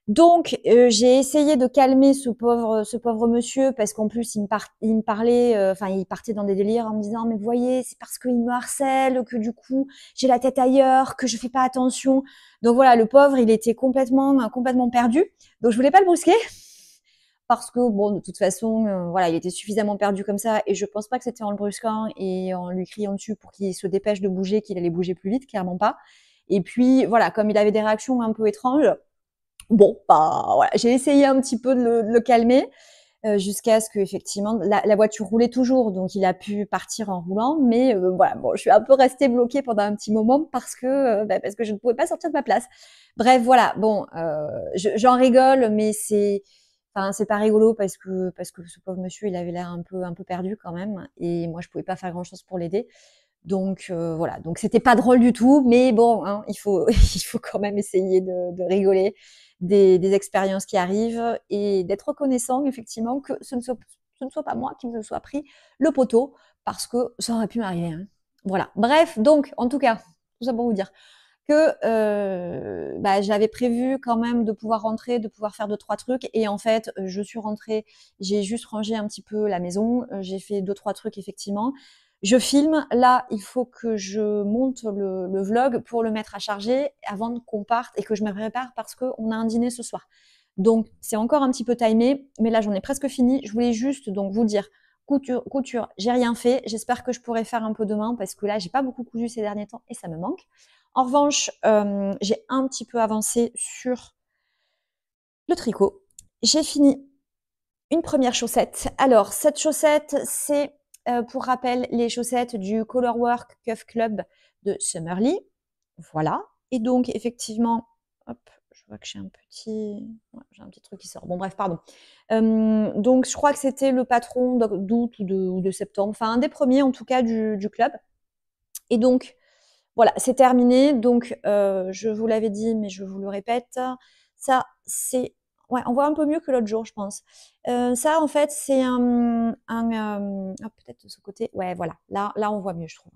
Donc j'ai essayé de calmer ce pauvre monsieur parce qu'en plus il me parlait, enfin il partait dans des délires en me disant mais vous voyez c'est parce qu'il me harcèle que du coup j'ai la tête ailleurs, que je fais pas attention. Donc voilà, le pauvre il était complètement perdu. Donc je voulais pas le brusquer parce que bon de toute façon voilà il était suffisamment perdu comme ça et je pense pas que c'était en le brusquant et en lui criant dessus pour qu'il se dépêche de bouger qu'il allait bouger plus vite, clairement pas. Et puis voilà, comme il avait des réactions un peu étranges, bon, bah voilà, j'ai essayé un petit peu de le calmer jusqu'à ce que effectivement la voiture roulait toujours, donc il a pu partir en roulant. Mais voilà, bon, je suis un peu restée bloquée pendant un petit moment parce que je ne pouvais pas sortir de ma place. Bref, voilà, bon, j'en rigole, mais c'est pas rigolo parce que ce pauvre monsieur, il avait l'air un peu perdu quand même, et moi je pouvais pas faire grand chose pour l'aider. Donc voilà, donc c'était pas drôle du tout, mais bon, hein, il faut il faut quand même essayer de rigoler des expériences qui arrivent et d'être reconnaissant effectivement que ce ne soit pas moi qui me soit pris le poteau parce que ça aurait pu m'arriver. Hein. Voilà. Bref, donc en tout cas, Tout ça pour vous dire que bah, j'avais prévu quand même de pouvoir rentrer, de pouvoir faire 2-3 trucs et en fait, je suis rentrée, j'ai juste rangé un petit peu la maison, j'ai fait 2-3 trucs effectivement. Je filme, là, il faut que je monte le vlog pour le mettre à charger avant qu'on parte et que je me prépare parce qu'on a un dîner ce soir. Donc c'est encore un petit peu timé, mais là j'en ai presque fini. Je voulais juste donc vous dire couture, j'ai rien fait. J'espère que je pourrai faire un peu demain parce que là j'ai pas beaucoup cousu ces derniers temps et ça me manque. En revanche, j'ai un petit peu avancé sur le tricot. J'ai fini une première chaussette. Alors, cette chaussette, c'est, pour rappel, les chaussettes du Colorwork Cuff Club de Summerly. Voilà. Et donc, effectivement, hop, je vois que j'ai un petit, ouais, j'ai un petit truc qui sort. Bon, bref, pardon. Donc, je crois que c'était le patron d'août ou de septembre, enfin, un des premiers en tout cas du club. Et donc, voilà, c'est terminé. Donc, je vous l'avais dit, mais je vous le répète, ça, c'est... Ouais, on voit un peu mieux que l'autre jour, je pense. Ça, en fait, c'est peut-être de ce côté. Ouais, voilà. Là, on voit mieux, je trouve.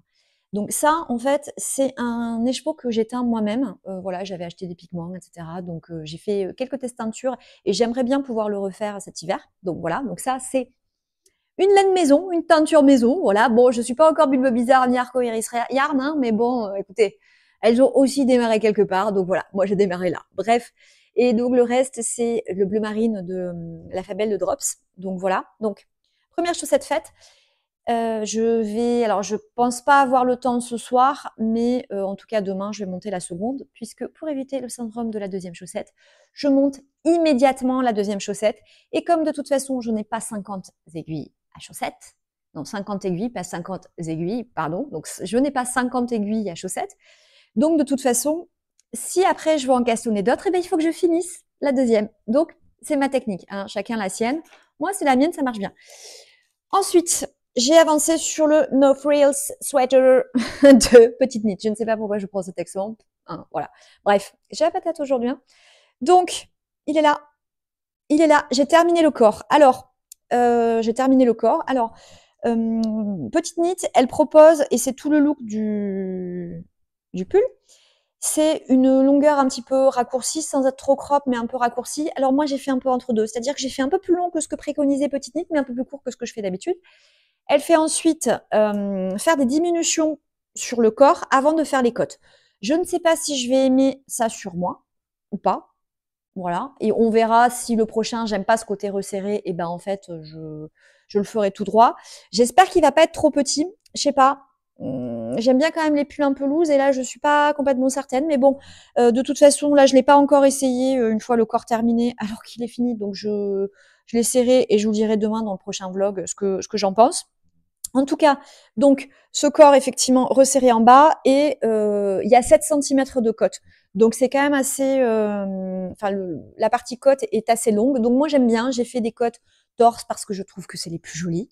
Donc ça, en fait, c'est un écheveau que j'ai teint moi-même. Voilà, j'avais acheté des pigments, etc. Donc, j'ai fait quelques tests teintures et j'aimerais bien pouvoir le refaire cet hiver. Donc, voilà. Donc ça, c'est une laine maison, une teinture maison, voilà. Bon, je suis pas encore Bulbe Bizarre ni Arco Iris Yarn, hein, mais bon, écoutez, elles ont aussi démarré quelque part, donc voilà, moi j'ai démarré là. Bref, et donc le reste, c'est le bleu marine de la Fabelle de Drops. Donc voilà, donc première chaussette faite. Alors je pense pas avoir le temps ce soir, mais en tout cas demain, je vais monter la seconde, puisque pour éviter le syndrome de la deuxième chaussette, je monte immédiatement la deuxième chaussette. Et comme de toute façon, je n'ai pas 50 aiguilles à chaussettes, non 50 aiguilles, pas 50 aiguilles, pardon, donc je n'ai pas 50 aiguilles à chaussettes, donc de toute façon, si après je veux en castonner d'autres, eh bien, il faut que je finisse la deuxième. Donc c'est ma technique, hein, chacun la sienne. Moi, c'est la mienne, ça marche bien. Ensuite, j'ai avancé sur le No Frills Sweater de Petite Knit. Je ne sais pas pourquoi je prends cet exemple. Hein, voilà. Bref, j'ai la patate aujourd'hui. Hein. Donc, il est là. Il est là. J'ai terminé le corps. Alors, j'ai terminé le corps. Alors, Petite Knit, elle propose, et c'est tout le look du pull, c'est une longueur un petit peu raccourcie, sans être trop crop, mais un peu raccourcie. Alors moi, j'ai fait un peu entre deux. C'est-à-dire que j'ai fait un peu plus long que ce que préconisait Petite Knit, mais un peu plus court que ce que je fais d'habitude. Elle fait ensuite faire des diminutions sur le corps avant de faire les côtes. Je ne sais pas si je vais aimer ça sur moi ou pas. Voilà. Et on verra si le prochain, j'aime pas ce côté resserré, et ben en fait, je le ferai tout droit. J'espère qu'il va pas être trop petit. Je sais pas. J'aime bien quand même les pulls un peu loose et là je suis pas complètement certaine, mais bon, de toute façon là je l'ai pas encore essayé une fois le corps terminé alors qu'il est fini, donc je l'essaierai et je vous dirai demain dans le prochain vlog ce que j'en pense. En tout cas, donc ce corps effectivement resserré en bas et il y a 7 cm de côte. Donc c'est quand même assez, enfin la partie côte est assez longue. Donc moi j'aime bien, j'ai fait des côtes torse parce que je trouve que c'est les plus jolies.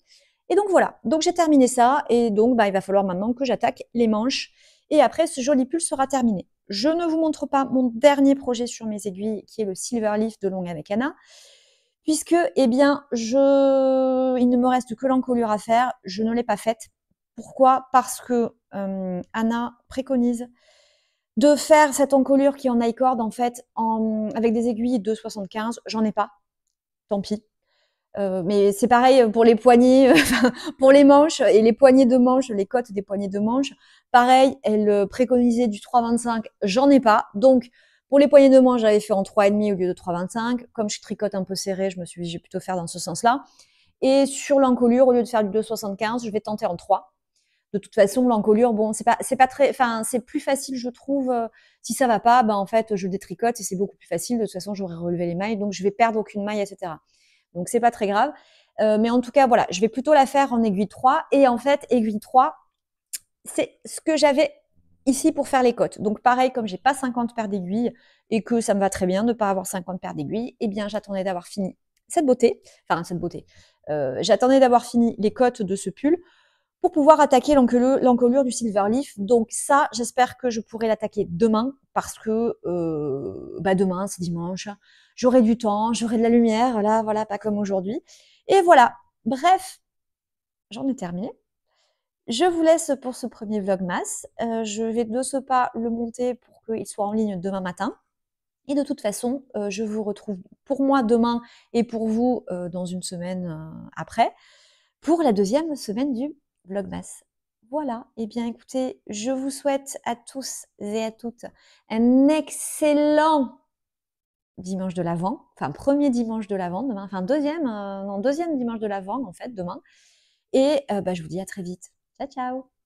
Et donc voilà, donc j'ai terminé ça et donc bah, il va falloir maintenant que j'attaque les manches et après ce joli pull sera terminé. Je ne vous montre pas mon dernier projet sur mes aiguilles qui est le Silver Leaf de Long avec Anna. Puisque, eh bien, il ne me reste que l'encolure à faire. Je ne l'ai pas faite. Pourquoi? Parce que Anna préconise de faire cette encolure qui est en I-cord, en fait, avec des aiguilles de 75. J'en ai pas. Tant pis. Mais c'est pareil pour les poignets, pour les manches et les poignées de manches, les côtes des poignées de manches. Pareil, elle préconisait du 3,25. J'en ai pas. Donc, pour les poignées de manches, j'avais fait en 3,5 au lieu de 3,25. Comme je tricote un peu serré, je me suis dit, je vais plutôt faire dans ce sens-là. Et sur l'encolure, au lieu de faire du 2,75, je vais tenter en 3. De toute façon, l'encolure, bon, c'est pas très, enfin, c'est plus facile, je trouve. Si ça va pas, ben, en fait, je détricote et c'est beaucoup plus facile. De toute façon, j'aurais relevé les mailles, donc je vais perdre aucune maille, etc. Donc, c'est pas très grave. Mais en tout cas, voilà, je vais plutôt la faire en aiguille 3. Et en fait, aiguille 3, c'est ce que j'avais ici pour faire les côtes. Donc pareil, comme j'ai pas 50 paires d'aiguilles et que ça me va très bien de ne pas avoir 50 paires d'aiguilles, eh bien j'attendais d'avoir fini cette beauté, j'attendais d'avoir fini les côtes de ce pull pour pouvoir attaquer l'encolure du Silver Leaf. Donc ça, j'espère que je pourrai l'attaquer demain parce que demain, c'est dimanche, j'aurai du temps, j'aurai de la lumière, là, voilà, pas comme aujourd'hui. Et voilà, bref, j'en ai terminé. Je vous laisse pour ce premier vlogmas. Je vais de ce pas le monter pour qu'il soit en ligne demain matin. Et de toute façon, je vous retrouve pour moi demain et pour vous, dans une semaine, après, pour la deuxième semaine du vlogmas. Voilà, et bien écoutez, je vous souhaite à tous et à toutes un excellent dimanche de l'Avent, enfin premier dimanche de l'Avent demain, enfin deuxième, non deuxième dimanche de l'Avent en fait demain et bah, je vous dis à très vite. Ciao, ciao!